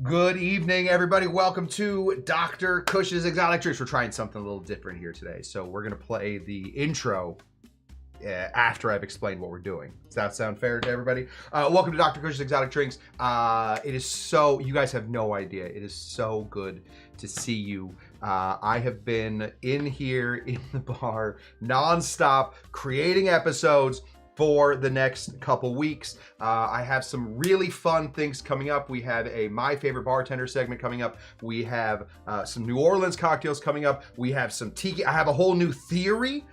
Good evening, everybody. Welcome to Dr. Cush's Exotic Drinks. We're trying something a little different here today. So we're going to play the intro after I've explained what we're doing. Does that sound fair to everybody? Welcome to Dr. Cush's Exotic Drinks. It is so, you guys have no idea. It is so good to see you. I have been in here in the bar nonstop creating episodes for the next couple weeks. I have some really fun things coming up. We have a My Favorite Bartender segment coming up. We have some New Orleans cocktails coming up. We have some Tiki. I have a whole new theory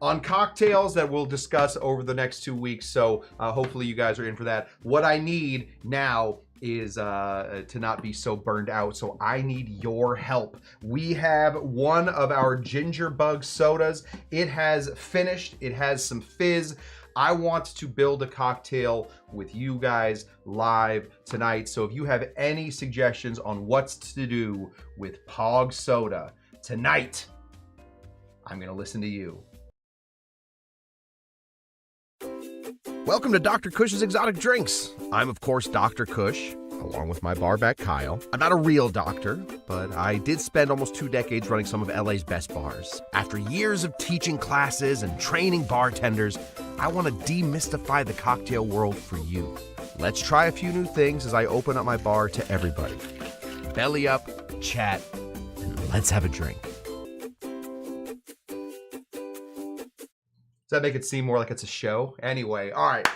on cocktails that we'll discuss over the next 2 weeks. So hopefully you guys are in for that. What I need now is to not be so burned out. So I need your help. We have one of our ginger bug sodas. It has finished. It has some fizz. I want to build a cocktail with you guys live tonight. So if you have any suggestions on what's to do with P.O.G soda tonight, I'm gonna listen to you. Welcome to Dr. Cush's Exotic Drinks. I'm, of course, Dr. Cush, along with my barback Kyle. I'm not a real doctor, but I did spend almost 2 decades running some of LA's best bars. After years of teaching classes and training bartenders, I want to demystify the cocktail world for you. Let's try a few new things as I open up my bar to everybody. Belly up, chat, and let's have a drink. Does that make it seem more like it's a show? Anyway, all right.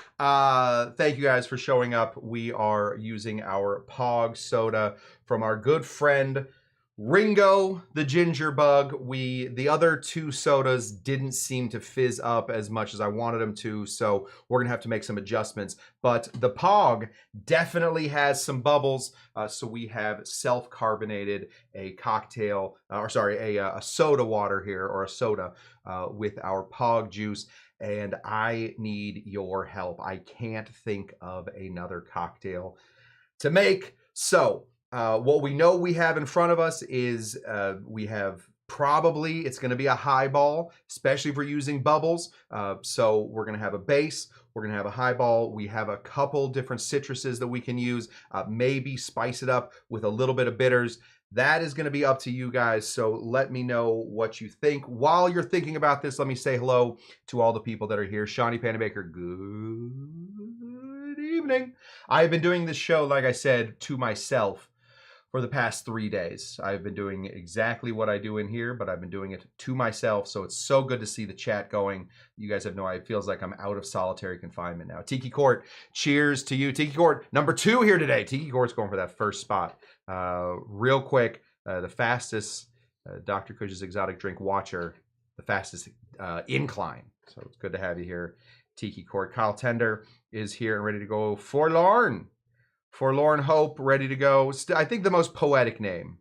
Thank you guys for showing up. We are using our P.O.G soda from our good friend Ringo the Ginger Bug. The other 2 sodas didn't seem to fizz up as much as I wanted them to, so we're gonna have to make some adjustments. But the P.O.G definitely has some bubbles, so we have self-carbonated a cocktail, a soda water here, or a soda with our P.O.G juice. And I need your help. I can't think of another cocktail to make. So what we know we have in front of us is we have probably, it's going to be a highball, especially if we're using bubbles. So we're going to have a base. We're going to have a highball. We have a couple different citruses that we can use. Maybe spice it up with a little bit of bitters. That is going to be up to you guys, so let me know what you think. While you're thinking about this, let me say hello to all the people that are here. Shawnee Panabaker, good evening. I've been doing this show, like I said, to myself for the past 3 days. I've been doing exactly what I do in here, but I've been doing it to myself, so it's so good to see the chat going. You guys have no idea. It feels like I'm out of solitary confinement now. Tiki Court, cheers to you. Tiki Court, number 2 here today. Tiki Court's going for that first spot. Real quick, the fastest Dr. Cush's Exotic Drink watcher, the fastest incline. So it's good to have you here, Tiki Court. Kyle Tender is here and ready to go. Forlorn Hope, ready to go. I think the most poetic name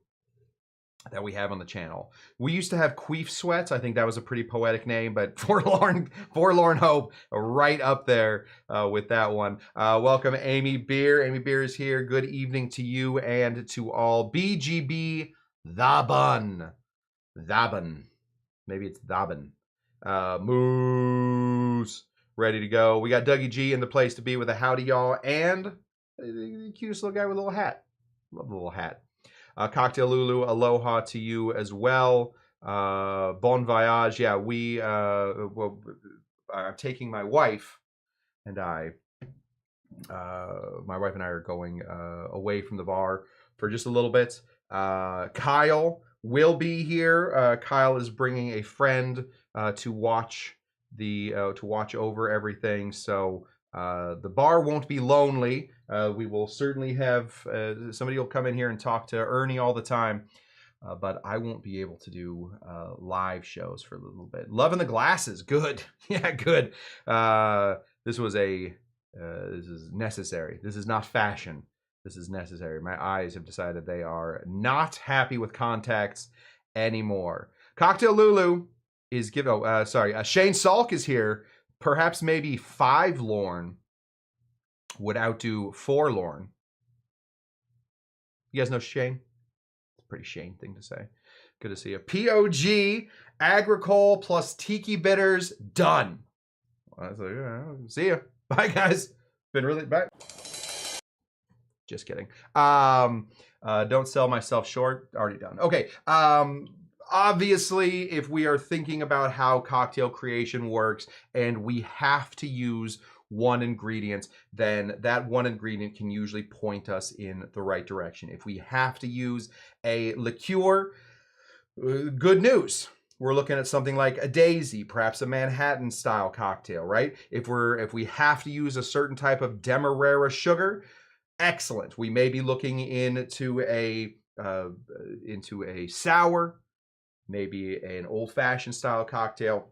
that we have on the channel. We used to have Queef Sweats. I think that was a pretty poetic name, but Forlorn Hope, right up there with that one. Welcome, Amy Beer. Amy Beer is here. Good evening to you and to all. BGB, the bun. Maybe it's the bun. Moose, ready to go. We got Dougie G in the place to be with a howdy y'all and the cutest little guy with a little hat. Love the little hat. Cocktail Lulu, aloha to you as well. Bon voyage. Yeah, I'm taking my wife and I. My wife and I are going away from the bar for just a little bit. Kyle will be here. Kyle is bringing a friend to watch over everything. So the bar won't be lonely. We will certainly have somebody will come in here and talk to Ernie all the time, but I won't be able to do live shows for a little bit. Loving the glasses, good. Yeah, good. This is necessary. This is not fashion. This is necessary. My eyes have decided they are not happy with contacts anymore. Cocktail Lulu is Shane Salk is here. Perhaps maybe 5 Lorne would outdo 4 Lorne. You guys know Shane? It's a pretty Shane thing to say. Good to see you. P.O.G, Agricole plus Tiki Bitters, done. I was like, yeah, see ya. Bye, guys. Been really, bye. Just kidding. Don't sell myself short. Already done. Okay. Obviously, if we are thinking about how cocktail creation works and we have to use one ingredient, then that one ingredient can usually point us in the right direction. If we have to use a liqueur, good news. We're looking at something like a daisy, perhaps a Manhattan style cocktail, right? If we have to use a certain type of demerara sugar, excellent. We may be looking into a sour, maybe an old-fashioned style cocktail.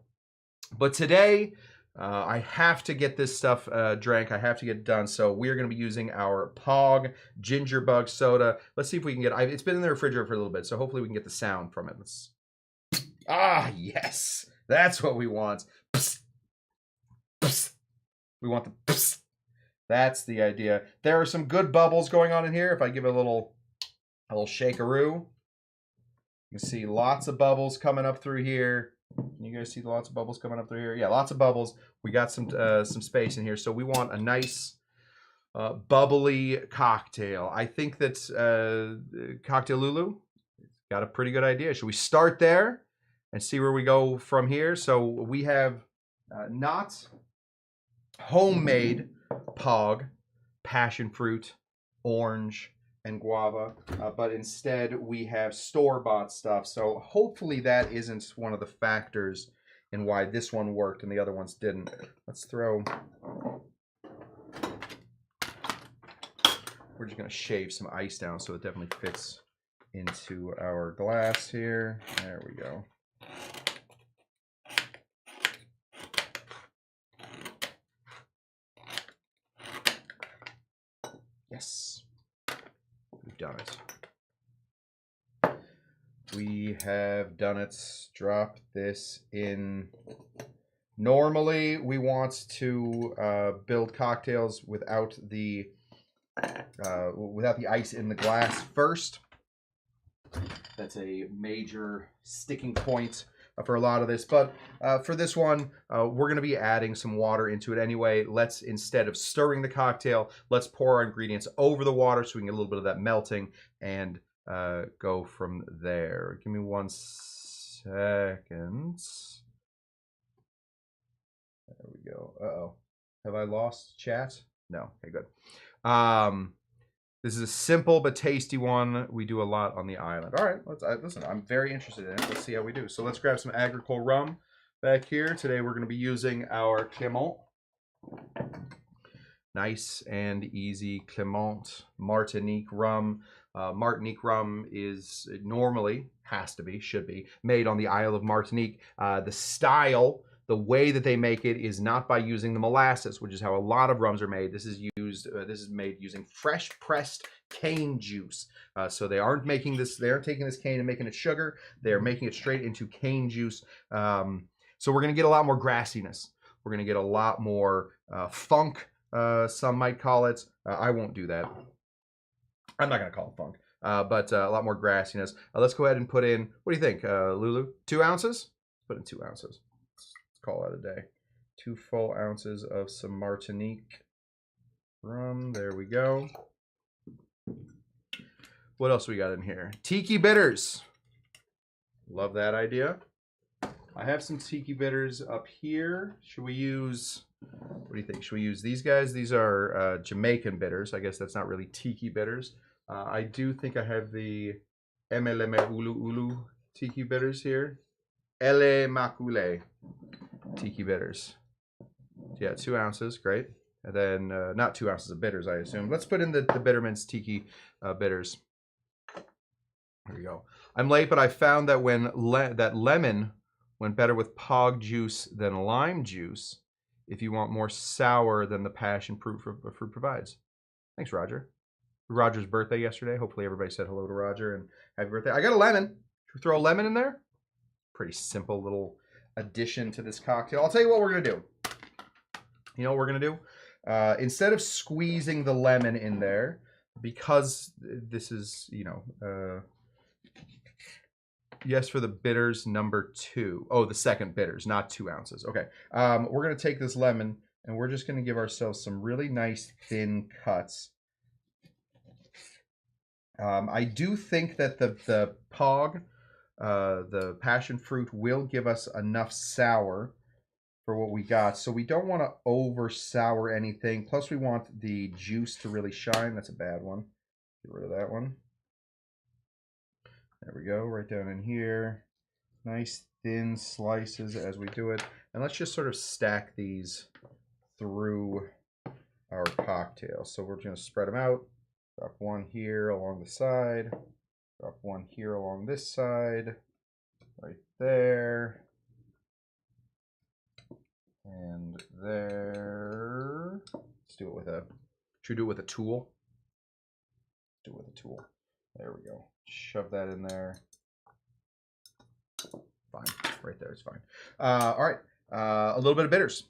But today, I have to get this stuff drank. I have to get it done. So we're going to be using our P.O.G ginger bug soda. Let's see if we can get. It's been in the refrigerator for a little bit, so hopefully we can get the sound from it. Yes, that's what we want. Psst. Psst. We want the. Psst. That's the idea. There are some good bubbles going on in here. If I give it a little shakeroo, you can see lots of bubbles coming up through here. Can you guys see lots of bubbles coming up through here? Yeah, lots of bubbles. We got some space in here, so we want a nice bubbly cocktail. I think that Cocktail Lulu got a pretty good idea. Should we start there and see where we go from here? So we have not homemade P.O.G, passion fruit, orange, and guava, but instead we have store-bought stuff. So hopefully that isn't one of the factors in why this one worked and the other ones didn't. Let's throw. We're just gonna shave some ice down so it definitely fits into our glass here. There we go. Yes, we've done it. We have done it. Drop this in. Normally, we want to build cocktails without the ice in the glass first. That's a major sticking point for a lot of this, but for this one, we're going to be adding some water into it anyway. Let's, instead of stirring the cocktail, let's pour our ingredients over the water so we can get a little bit of that melting and go from there. Give me 1 second. There we go. Uh-oh. Have I lost chat? No. Okay, good. This is a simple but tasty one. We do a lot on the island. All right, listen, I'm very interested in it. Let's see how we do. So let's grab some Agricole rum back here. Today we're going to be using our Clément. Nice and easy Clément Martinique rum. Martinique rum is normally, should be, made on the Isle of Martinique. The style, the way that they make it is not by using the molasses, which is how a lot of rums are made. This is made using fresh pressed cane juice. So they aren't making this, they aren't taking this cane and making it sugar. They're making it straight into cane juice. So we're going to get a lot more grassiness. We're going to get a lot more funk, some might call it. I won't do that. I'm not going to call it funk, but a lot more grassiness. Let's go ahead and put in, what do you think, Lulu? 2 ounces? Put in 2 ounces. Call that a day. 2 full ounces of some Martinique rum. There we go. What else we got in here? Tiki bitters. Love that idea. I have some tiki bitters up here. Should we use, what do you think? Should we use these guys? These are Jamaican bitters. I guess that's not really tiki bitters. I do think I have the Emeleme Ulu Ulu tiki bitters here. Ele Makule tiki bitters. Yeah, 2 ounces, great. And then not 2 ounces of bitters, I assume. Let's put in the Bittermint's tiki bitters. There we go. I'm late, but I found that that lemon went better with P.O.G juice than lime juice if you want more sour than the passion fruit provides. Thanks, Roger. Roger's birthday yesterday. Hopefully everybody said hello to Roger and happy birthday. I got a lemon. Should we throw a lemon in there? Pretty simple little addition to this cocktail. I'll tell you what we're going to do. You know what we're going to do? Instead of squeezing the lemon in there, because this is, you know, yes, for the bitters number 2. Oh, the second bitters, not 2 ounces. Okay. We're going to take this lemon and we're just going to give ourselves some really nice thin cuts I do think that the P.O.G, the passion fruit, will give us enough sour for what we got. So we don't want to over sour anything. Plus we want the juice to really shine. That's a bad one. Get rid of that one. There we go, right down in here. Nice thin slices as we do it. And let's just sort of stack these through our cocktail. So we're going to spread them out. Drop one here along the side. Drop one here along this side. Right there. And there. Let's do it with a, should we do it with a tool? Do it with a tool. There we go. Shove that in there. Fine. Right there is fine. All right. A little bit of bitters.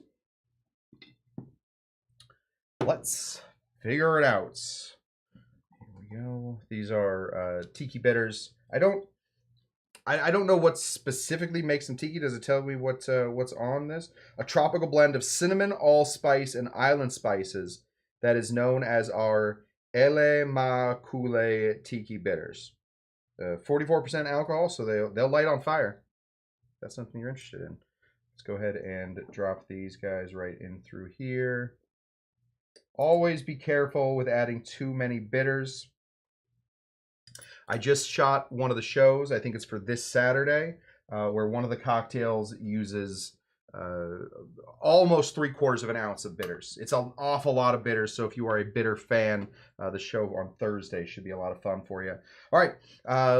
Let's figure it out. Here we go. These are Tiki bitters. I don't know what specifically makes them Tiki. Does it tell me what's on this? A tropical blend of cinnamon, allspice, and island spices that is known as our Ele Makule Tiki bitters. 44% alcohol, so they'll light on fire. If that's something you're interested in. Let's go ahead and drop these guys right in through here. Always be careful with adding too many bitters. I just shot one of the shows, I think it's for this Saturday, where one of the cocktails uses almost 3/4 of an ounce of bitters. It's an awful lot of bitters, so if you are a bitter fan, the show on Thursday should be a lot of fun for you. All right,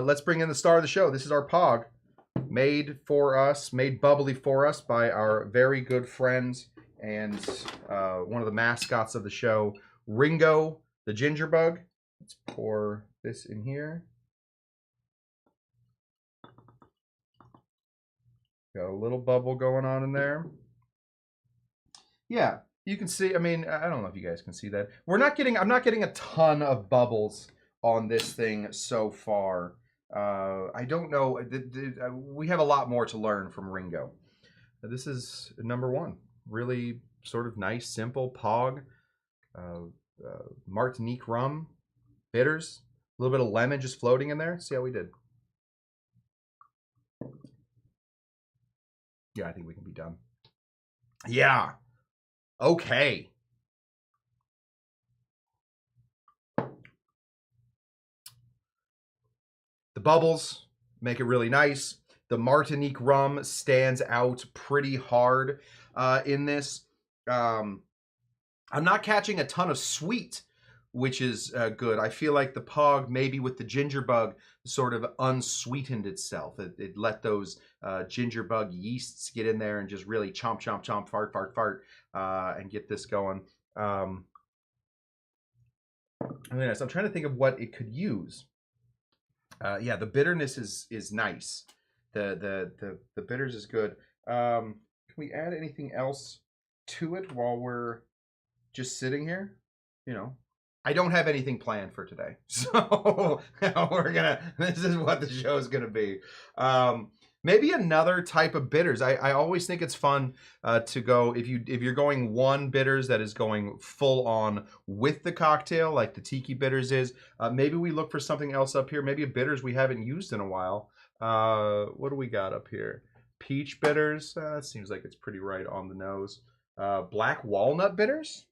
let's bring in the star of the show. This is our P.O.G, made for us, made bubbly for us by our very good friends and one of the mascots of the show, Ringo the Ginger Bug. Let's pour this in here. Got a little bubble going on in there. Yeah, you can see, I mean, I don't know if you guys can see that. I'm not getting a ton of bubbles on this thing so far. I don't know, we have a lot more to learn from Ringo. This is number one. Really sort of nice, simple P.O.G. Martinique rum, bitters, a little bit of lemon just floating in there. See how we did. Yeah, I think we can be done. Yeah. Okay. The bubbles make it really nice. The Martinique rum stands out pretty hard in this. I'm not catching a ton of sweet, which is good. I feel like the P.O.G, maybe with the ginger bug, sort of unsweetened itself. It let those ginger bug yeasts get in there and just really chomp, chomp, chomp, fart, fart, fart, and get this going. I'm trying to think of what it could use. Yeah, the bitterness is nice. The bitters is good. Can we add anything else to it while we're just sitting here? You know, I don't have anything planned for today, so this is what the show is gonna be. Maybe another type of bitters. I always think it's fun to go, if you're going one bitters that is going full on with the cocktail, like the Tiki bitters is. Maybe we look for something else up here. Maybe a bitters we haven't used in a while. What do we got up here? Peach bitters. That seems like it's pretty right on the nose. Black walnut bitters.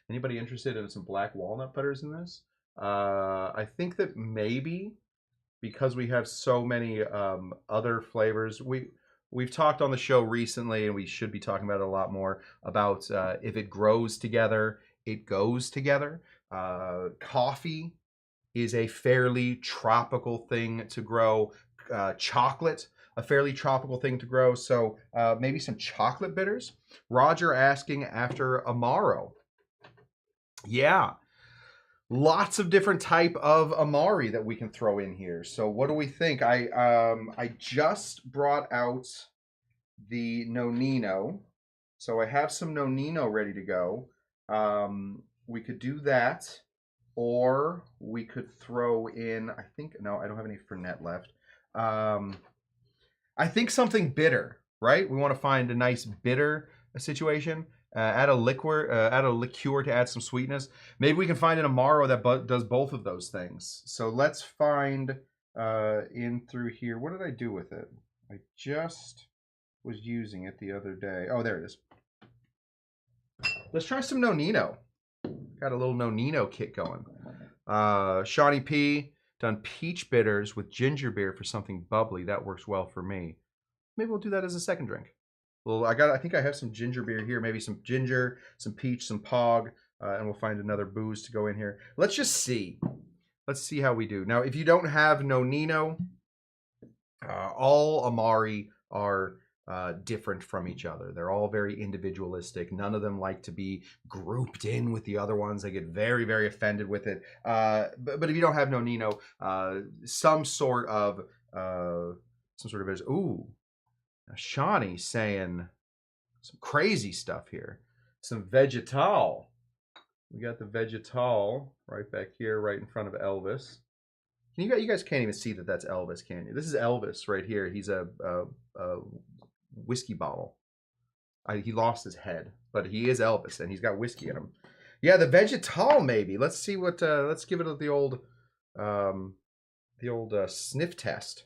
Anybody interested in some black walnut bitters in this? I think that maybe because we have so many other flavors, we've talked on the show recently, and we should be talking about it a lot more, about if it grows together, it goes together. Coffee is a fairly tropical thing to grow. Chocolate, a fairly tropical thing to grow. So maybe some chocolate bitters. Roger asking after Amaro. Yeah, lots of different type of Amari that we can throw in here. So what do we think? I just brought out the Nonino, so I have some Nonino ready to go. We could do that, or we could throw in, I think, no, I don't have any Fernet left. I think something bitter, right? We want to find a nice bitter situation. add a liqueur to add some sweetness. Maybe we can find an Amaro that does both of those things. So let's find in through here. What did I do with it? I just was using it the other day. Oh, there it is. Let's try some Nonino. Got a little Nonino kit going. Shawnee P done peach bitters with ginger beer for something bubbly. That works well for me. Maybe we'll do that as a second drink. Well, I think I have some ginger beer here. Maybe some ginger, some peach, some P.O.G, and we'll find another booze to go in here. Let's just see. Let's see how we do. Now, if you don't have Nonino, all Amari are different from each other. They're all very individualistic. None of them like to be grouped in with the other ones. They get very, very offended with it. But if you don't have Nonino, some sort of ooh, Shawnee saying some crazy stuff here. Some vegetal. We got the vegetal right back here, right in front of Elvis. You guys can't even see that that's Elvis, can you? This is Elvis right here. He's a whiskey bottle. He lost his head, but he is Elvis, and he's got whiskey in him. Yeah, the vegetal maybe. Let's see what. Let's give it the old sniff test.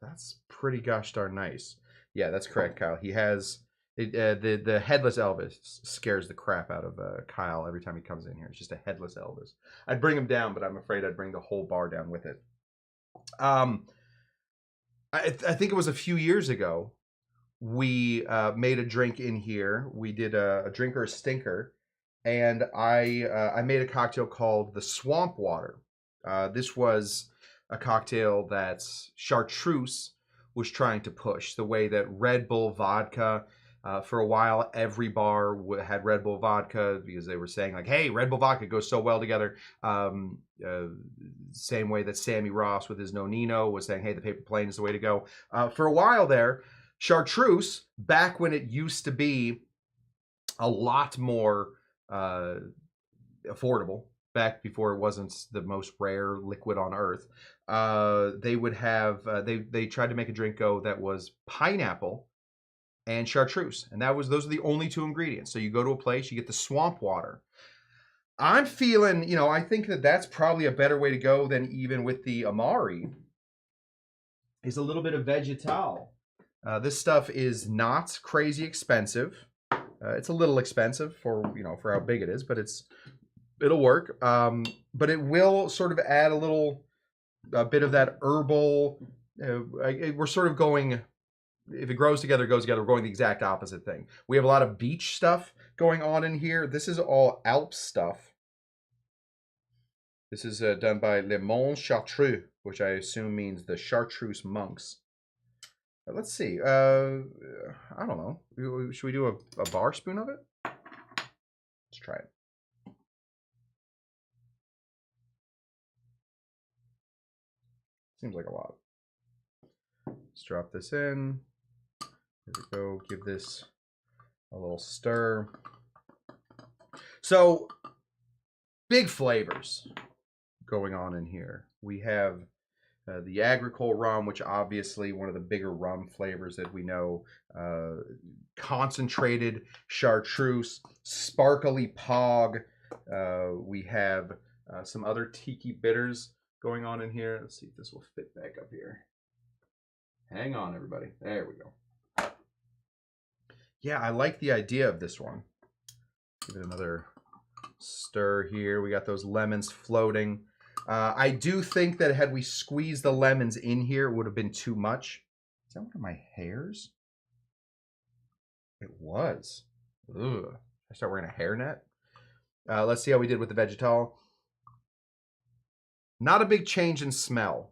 That's pretty gosh darn nice. Yeah, that's correct, Kyle. He has the headless Elvis scares the crap out of Kyle every time he comes in here. It's just a headless Elvis. I'd bring him down, but I'm afraid I'd bring the whole bar down with it. I think it was a few years ago. We made a drink in here. We did a drink or a stinker, and I made a cocktail called the Swamp Water. This was a cocktail that Chartreuse was trying to push, the way that Red Bull vodka, for a while, every bar had Red Bull vodka because they were saying like, hey, Red Bull vodka goes so well together. Same way that Sammy Ross with his Nonino was saying, hey, the paper plane is the way to go. For a while there, Chartreuse, back when it used to be a lot more affordable, back before it wasn't the most rare liquid on earth, they would have they tried to make a drink that was pineapple and chartreuse, and those are the only two ingredients. So you go to a place, you get the Swamp Water. I'm feeling, I think that's probably a better way to go than even with the Amari, is a little bit of vegetal. This stuff is not crazy expensive. It's a little expensive for how big it is, but it'll work. But it will sort of add a bit of that herbal. We're sort of going, if it grows together, it goes together. We're going the exact opposite thing. We have a lot of beach stuff going on in here. This is all Alps stuff. This is done by Le Mont Chartreux, which I assume means the Chartreuse monks. Let's see. I don't know. Should we do a bar spoon of it? Let's try it. Seems like a lot. Let's drop this in. There we go. Give this a little stir. So, big flavors going on in here. We have the Agricole rum, which obviously one of the bigger rum flavors that we know. Concentrated chartreuse, sparkly P.O.G. We have some other tiki bitters going on in here. Let's see if this will fit back up here. Hang on, everybody. There we go. Yeah, I like the idea of this one. Give it another stir here. We got those lemons floating. I do think that had we squeezed the lemons in here, it would have been too much. Is that one of my hairs? It was. Ugh. I start wearing a hairnet. Let's see how we did with the vegetal. Not a big change in smell.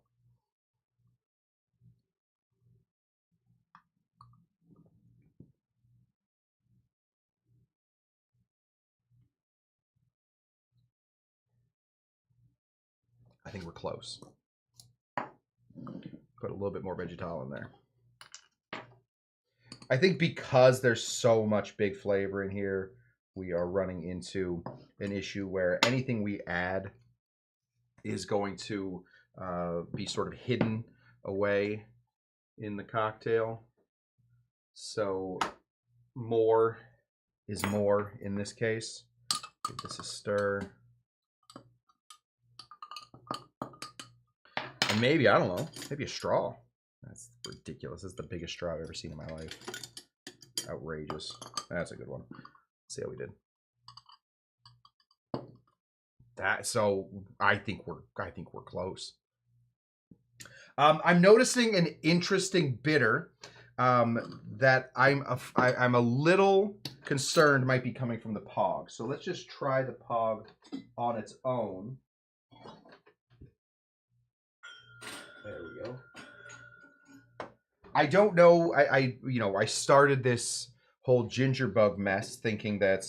I think we're close. Put a little bit more vegetal in there. I think because there's so much big flavor in here, we are running into an issue where anything we add is going to be sort of hidden away in the cocktail. So more is more in this case. Give this a stir. And maybe, I don't know, maybe a straw. That's ridiculous. That's the biggest straw I've ever seen in my life. Outrageous. That's a good one. Let's see how we did. So I think we're close. I'm noticing an interesting bitter that I'm a little concerned might be coming from the P.O.G. So let's just try the P.O.G on its own. There we go. I don't know. I started this whole ginger bug mess thinking that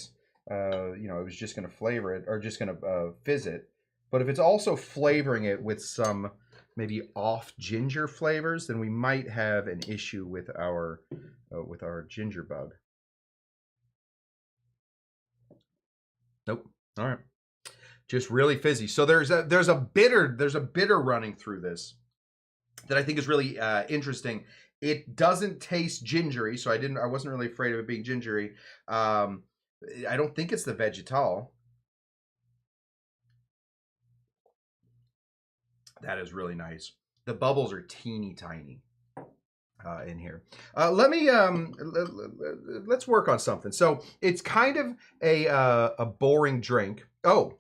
it was just going to flavor it or just going to fizz it. But if it's also flavoring it with some maybe off ginger flavors, then we might have an issue with our ginger bug. Nope. All right. Just really fizzy. So there's a bitter running through this that I think is really interesting. It doesn't taste gingery, so I wasn't really afraid of it being gingery. I don't think it's the vegetal. That is really nice. The bubbles are teeny tiny in here. Let's work on something. So it's kind of a boring drink. Oh,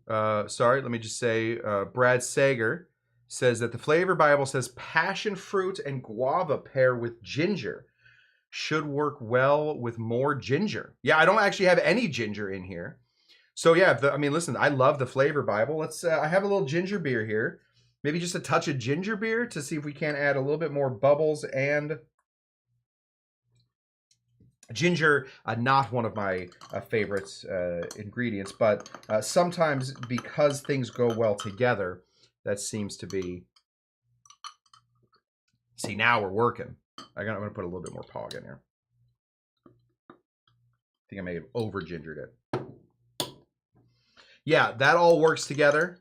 sorry. Let me just say, Brad Sager says that the flavor Bible says passion fruit and guava pair with ginger. Should work well with more ginger. Yeah, I don't actually have any ginger in here. So yeah, listen, I love the flavor Bible. Let's, I have a little ginger beer here. Maybe just a touch of ginger beer to see if we can add a little bit more bubbles and ginger. Not one of my favorites ingredients, but sometimes because things go well together, that seems to be. See, now we're working. I'm gonna put a little bit more P.O.G in here. I think I may have over gingered it. Yeah, that all works together.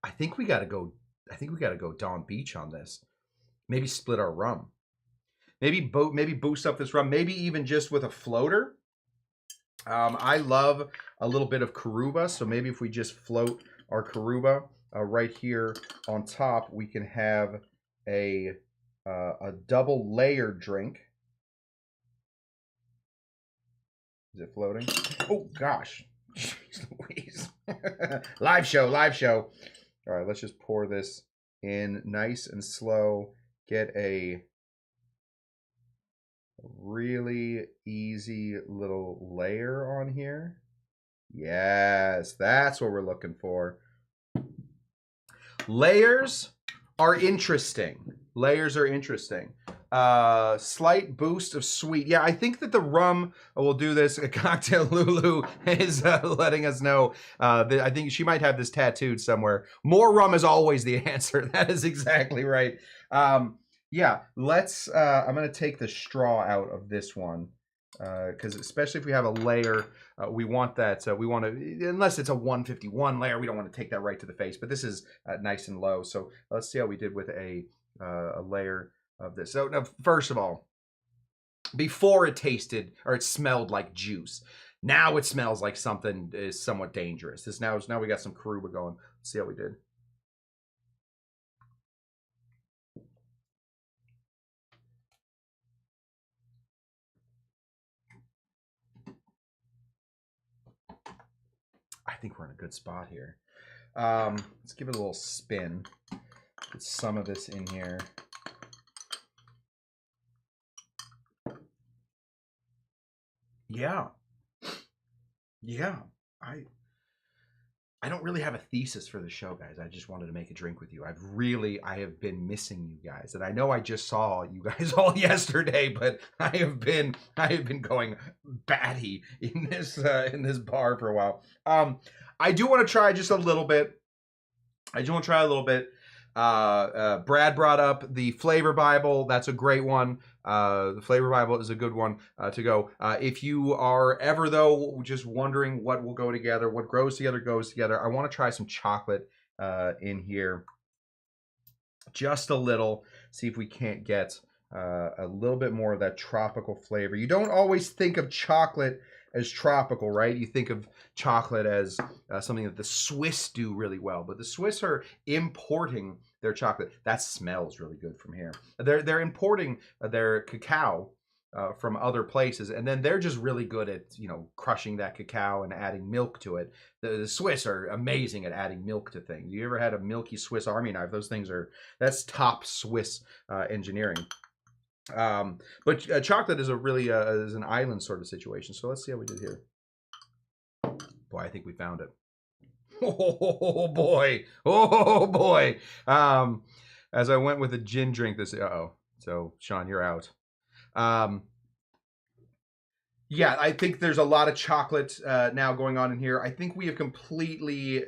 I think we gotta go Dawn Beach on this. Maybe split our rum. Maybe boost up this rum. Maybe even just with a floater. I love a little bit of Caruba, so maybe if we just float our Caruba right here on top, we can have a double layered drink. Is it floating? Oh gosh, jeez Louise! Live show. All right, let's just pour this in nice and slow. Get a really easy little layer on here. Yes, that's what we're looking for. Layers are interesting. Slight boost of sweet. Yeah, I think that the rum will do this. Cocktail Lulu is letting us know that I think she might have this tattooed somewhere. More rum is always the answer. That is exactly right. Yeah, let's, I'm going to take the straw out of this one because especially if we have a layer, we want that, we want to, unless it's a 151 layer, we don't want to take that right to the face, but this is nice and low. So let's see how we did with a layer of this. So now, first of all, before it tasted or it smelled like juice, now it smells like something is somewhat dangerous. Now we got some Caruba going. Let's see how we did. I think we're in a good spot here. Let's give it a little spin. Get some of this in here. Yeah. I don't really have a thesis for the show, guys. I just wanted to make a drink with you. I have been missing you guys. And I know I just saw you guys all yesterday, but I have been going batty in this bar for a while. I do want to try just a little bit. Brad brought up the Flavor Bible. That's a great one. The Flavor Bible is a good one to go. If you are ever, though, just wondering what will go together, what grows together goes together, I want to try some chocolate in here. Just a little. See if we can't get a little bit more of that tropical flavor. You don't always think of chocolate as tropical, right? You think of chocolate as something that the Swiss do really well, but the Swiss are importing their chocolate. That smells really good from here. They're importing their cacao from other places, and then they're just really good at, you know, crushing that cacao and adding milk to it. The Swiss are amazing at adding milk to things. You ever had a milky Swiss Army knife? Those things that's top Swiss engineering. But chocolate is a really is an island sort of situation. So let's see how we did here. Boy, I think we found it. Oh boy, oh boy. As I went with a gin drink, this so Sean, you're out. Yeah, I think there's a lot of chocolate now going on in here. I think we have completely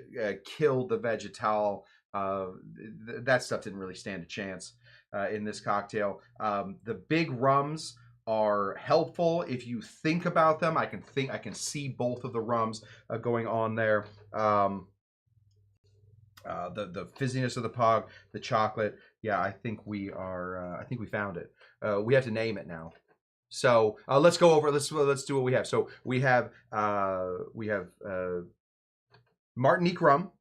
killed the vegetal. That stuff didn't really stand a chance in this cocktail. The big rums are helpful if you think about them. I can see both of the rums going on there. The fizziness of the P.O.G, the chocolate. Yeah, I think we are. I think we found it. We have to name it now. So let's go over. Let's do what we have. So we have Martinique rum.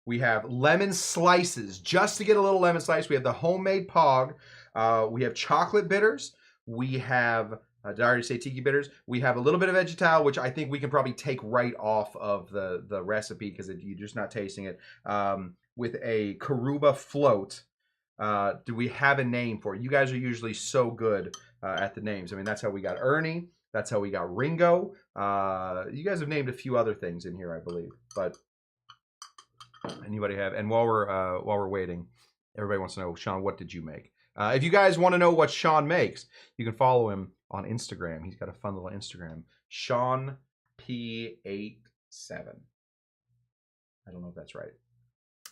We have lemon slices, just to get a little lemon slice. We have the homemade P.O.G. We have chocolate bitters. We have, did I already say tiki bitters? We have a little bit of vegetal, which I think we can probably take right off of the recipe because you're just not tasting it. With a Karuba float. Do we have a name for it? You guys are usually so good at the names. I mean, that's how we got Ernie. That's how we got Ringo. You guys have named a few other things in here, I believe. But anybody have? And while we're waiting, everybody wants to know, Sean, what did you make? If you guys want to know what Sean makes, you can follow him on Instagram. He's got a fun little Instagram, Sean P87. I don't know if that's right.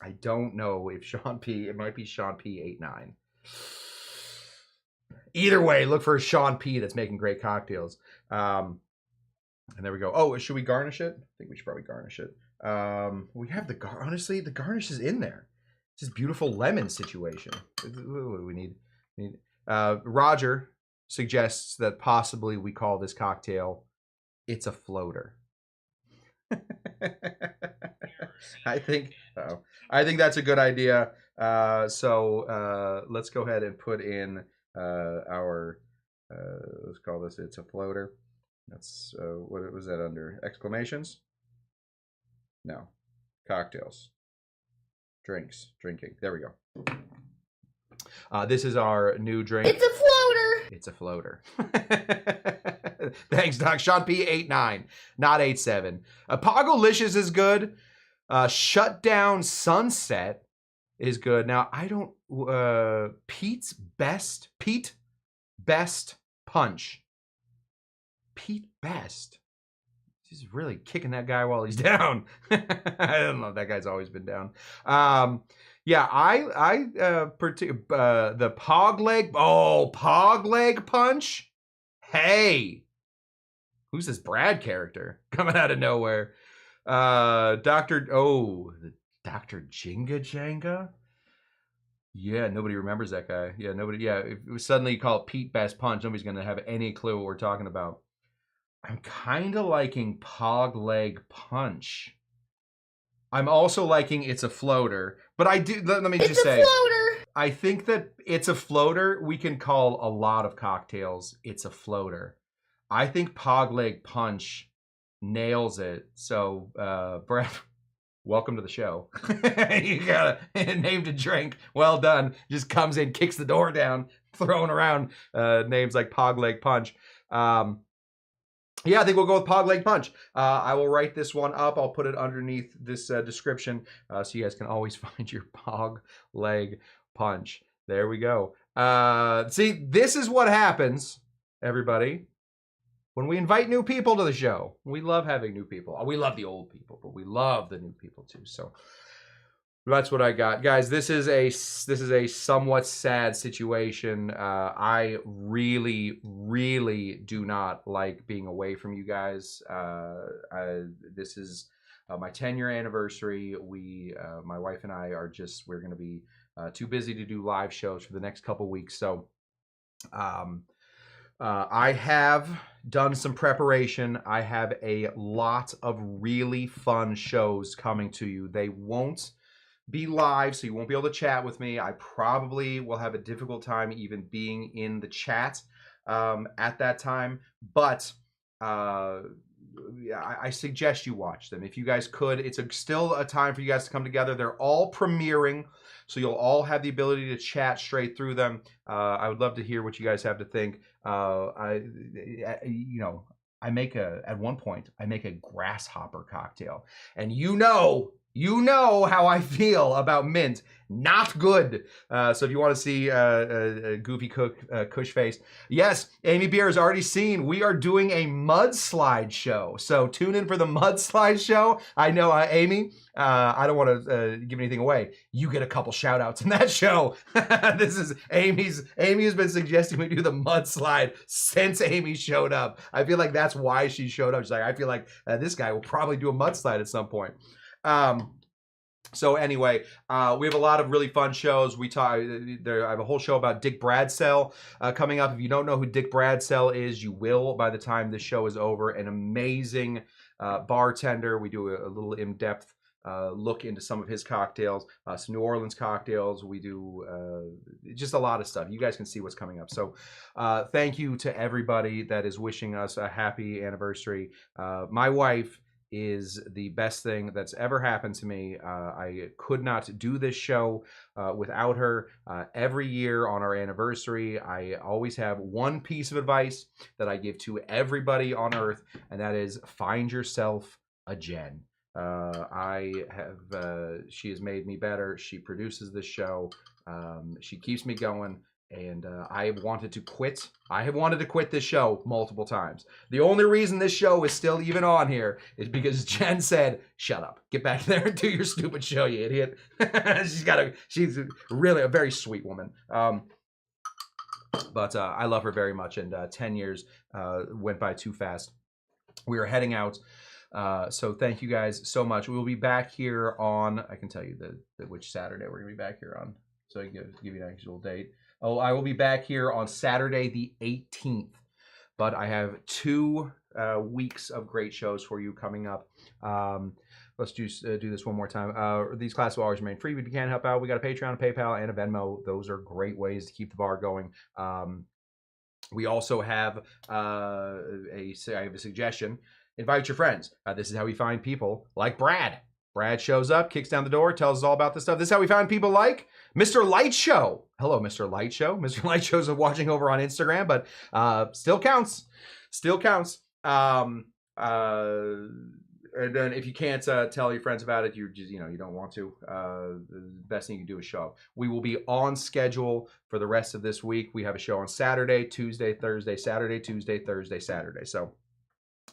I don't know if Sean P. It might be Sean P89. Either way, look for Sean P. That's making great cocktails. And there we go. Oh, should we garnish it? I think we should probably garnish it. We have honestly, the garnish is in there. It's this beautiful lemon situation. What do we need? Roger suggests that possibly we call this cocktail "It's a Floater." I think that's a good idea. So let's go ahead and put in our let's call this "It's a Floater." That's what was that under? Exclamations? No. Cocktails. Drinks. Drinking. There we go. This is our new drink. It's a floater. It's a floater. Thanks, Doc. Sean P89, not 87. Pogolicious is good. Shut Down Sunset is good. Now, I don't... Pete Best Punch. Pete Best. He's really kicking that guy while he's down. I don't know. That guy's always been down. Yeah, the P.O.G leg. Oh, P.O.G leg punch. Hey, who's this Brad character coming out of nowhere? Dr. Jenga Jenga. Yeah, nobody remembers that guy. Yeah, nobody. Yeah, if it was suddenly you call it Pete Best Punch, nobody's gonna have any clue what we're talking about. I'm kind of liking P.O.G leg punch. I'm also liking It's a Floater, but I do. Let me just say, Floater. I think that It's a Floater. We can call a lot of cocktails It's a Floater. I think P.O.G leg punch nails it. So, Brad, welcome to the show. You got a named a drink. Well done. Just comes in, kicks the door down, throwing around names like P.O.G leg punch. Yeah, I think we'll go with P.O.G leg punch. I will write this one up. I'll put it underneath this description so you guys can always find your P.O.G leg punch. There we go. See, this is what happens, everybody, when we invite new people to the show. We love having new people. We love the old people, but we love the new people too. So that's what I got, guys. This is a somewhat sad situation. I really do not like being away from you guys. This is my 10-year anniversary. My wife and I we're going to be too busy to do live shows for the next couple weeks. So I have done some preparation. I have a lot of really fun shows coming to you. They won't be live, so you won't be able to chat with me. I probably will have a difficult time even being in the chat at that time, but I suggest you watch them if you guys could. It's still a time for you guys to come together. They're all premiering, so you'll all have the ability to chat straight through them. I would love to hear what you guys have to think. At one point I make a grasshopper cocktail, and you know how I feel about mint. Not good. So if you want to see Goofy Cush face, yes, Amy Beer has already seen. We are doing a mudslide show. So tune in for the mudslide show. I know, Amy, I don't want to give anything away. You get a couple shout outs in that show. This is Amy has been suggesting we do the mudslide since Amy showed up. I feel like that's why she showed up. She's like, I feel like this guy will probably do a mudslide at some point. So anyway, we have a lot of really fun shows. I have a whole show about Dick Bradsell coming up. If you don't know who Dick Bradsell is, you will by the time this show is over. An amazing bartender. We do a little in-depth look into some of his cocktails, some New Orleans cocktails. We do just a lot of stuff. You guys can see what's coming up. So thank you to everybody that is wishing us a happy anniversary. My wife is the best thing that's ever happened to me. I could not do this show without her. Every year on our anniversary, I always have one piece of advice that I give to everybody on earth, and that is find yourself a Jen. She has made me better. She produces this show. She keeps me going. And I have wanted to quit. I have wanted to quit this show multiple times. The only reason this show is still even on here is because Jen said, shut up. Get back there and do your stupid show, you idiot. She's really a very sweet woman. But I love her very much. And 10 years went by too fast. We are heading out. So thank you guys so much. We will be back here on, I can tell you which Saturday we're going to be back here on. So I can give you an actual date. Oh, I will be back here on Saturday the 18th, but I have 2 weeks of great shows for you coming up. Let's just do this one more time. These classes will always remain free, but if you can't help out, we got a Patreon, a PayPal, and a Venmo. Those are great ways to keep the bar going. We also have I have a suggestion. Invite your friends. This is how we find people like Brad. Brad shows up, kicks down the door, tells us all about this stuff. This is how we find people like Mr. Light Show. Hello, Mr. Light Show. Mr. Light Show's watching over on Instagram, but still counts. Still counts. And then if you can't tell your friends about it, you don't want to. The best thing you can do is show up. We will be on schedule for the rest of this week. We have a show on Saturday, Tuesday, Thursday, Saturday, Tuesday, Thursday, Saturday. So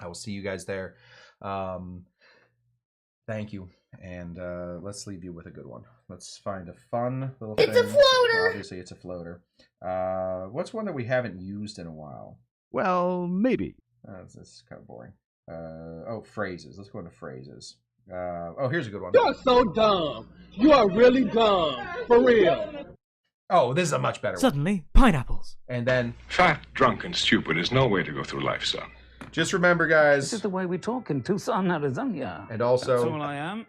I will see you guys there. Thank you, and let's leave you with a good one. Let's find a fun little thing. It's a floater! Obviously, it's a floater. What's one that we haven't used in a while? Well, maybe. That's kind of boring. Phrases. Let's go into phrases. Here's a good one. You're so dumb. You are really dumb. For real. Oh, this is a much better one. Suddenly, pineapples. And then... Fat, drunk, and stupid is no way to go through life, son. Just remember, guys. This is the way we talk in Tucson, Arizona. And also, that's all I am.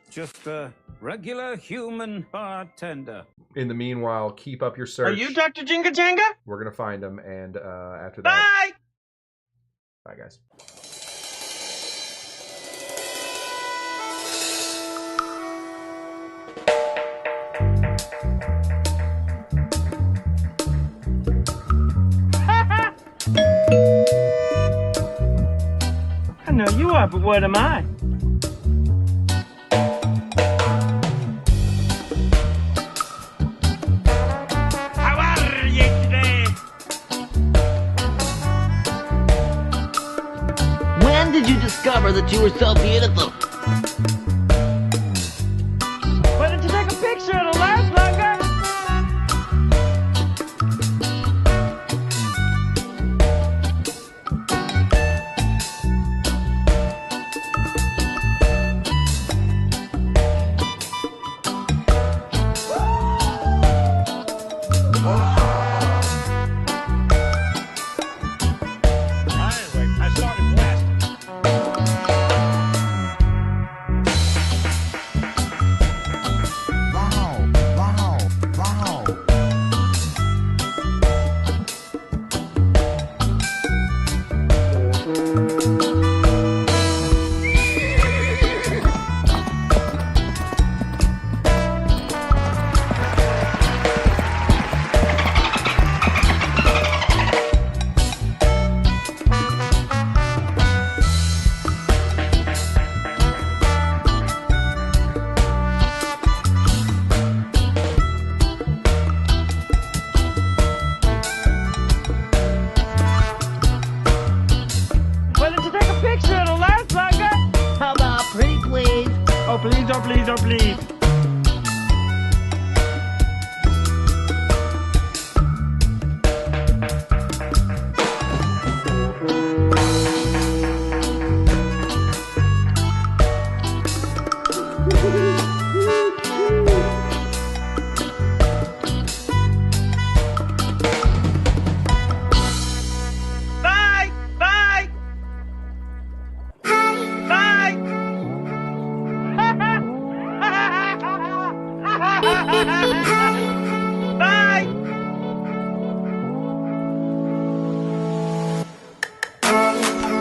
Just a regular human bartender. In the meanwhile, keep up your search. Are you Dr. Jinga Janga? We're gonna find him, and after Bye. that, bye, guys. I know you are, but what am I? How are you today? When did you discover that you were so beautiful? Why don't you take a picture? It'll last longer. please, oh, please, oh, please.